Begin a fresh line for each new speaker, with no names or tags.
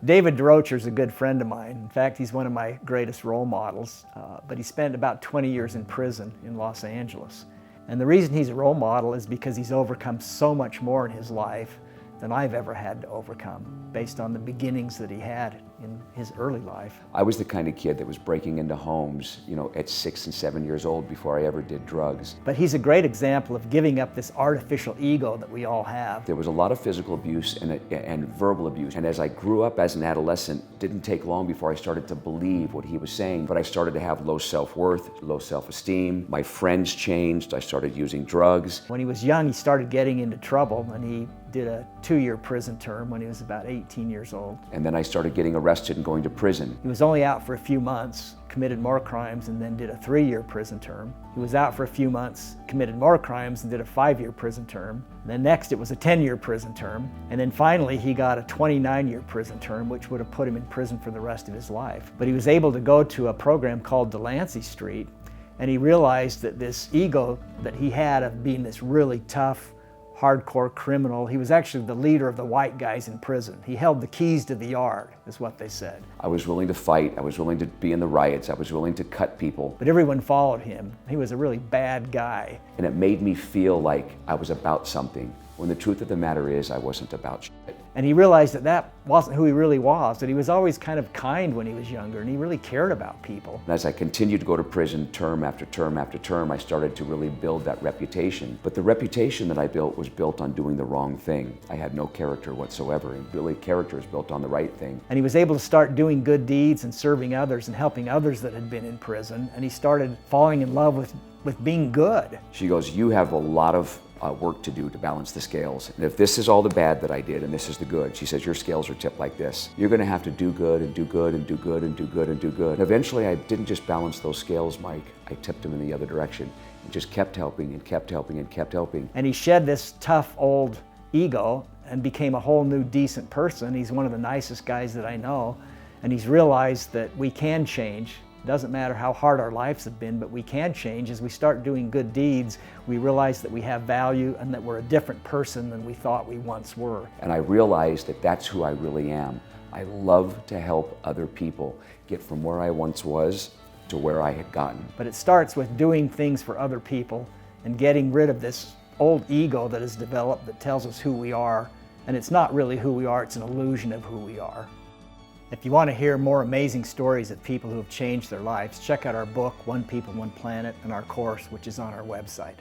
David Durocher is a good friend of mine. In fact, he's one of my greatest role models, but he spent about 20 years in prison in Los Angeles. And the reason he's a role model is because he's overcome so much more in his life than I've ever had to overcome, based on the beginnings that he had in his early life.
I was the kind of kid that was breaking into homes, at 6 and 7 years old before I ever did drugs.
But he's a great example of giving up this artificial ego that we all have.
There was a lot of physical abuse and verbal abuse. And as I grew up as an adolescent, it didn't take long before I started to believe what he was saying. But I started to have low self-worth, low self-esteem. My friends changed. I started using drugs.
When he was young, he started getting into trouble, and he did a 2-year prison term when he was about 18 years old.
And then I started getting arrested and going to prison.
He was only out for a few months, committed more crimes, and then did a 3-year prison term. He was out for a few months, committed more crimes, and did a 5-year prison term. And then next it was a 10-year prison term. And then finally he got a 29-year prison term, which would have put him in prison for the rest of his life. But he was able to go to a program called Delancey Street, and he realized that this ego that he had of being this really tough, hardcore criminal. He was actually the leader of the white guys in prison. He held the keys to the yard, is what they said.
I was willing to fight. I was willing to be in the riots. I was willing to cut people.
But everyone followed him. He was a really bad guy.
And it made me feel like I was about something, when the truth of the matter is I wasn't about shit.
And he realized that that wasn't who he really was, that he was always kind of kind when he was younger, and he really cared about people.
And as I continued to go to prison term after term after term, I started to really build that reputation. But the reputation that I built was built on doing the wrong thing. I had no character whatsoever, and really character is built on the right thing.
And he was able to start doing good deeds and serving others and helping others that had been in prison, and he started falling in love with being good.
She goes, "You have a lot of work to do to balance the scales. And if this is all the bad that I did and this is the good," she says, "your scales are tipped like this. You're going to have to do good and do good and do good and do good and do good." And eventually I didn't just balance those scales, Mike. I tipped them in the other direction and just kept helping and kept helping and kept helping.
And he shed this tough old ego and became a whole new decent person. He's one of the nicest guys that I know. And he's realized that we can change. It doesn't matter how hard our lives have been, but we can change. As we start doing good deeds, we realize that we have value and that we're a different person than we thought we once were.
And I realized that that's who I really am. I love to help other people get from where I once was to where I had gotten.
But it starts with doing things for other people and getting rid of this old ego that is developed that tells us who we are. And it's not really who we are, it's an illusion of who we are. If you want to hear more amazing stories of people who have changed their lives, check out our book, One People, One Planet, and our course, which is on our website.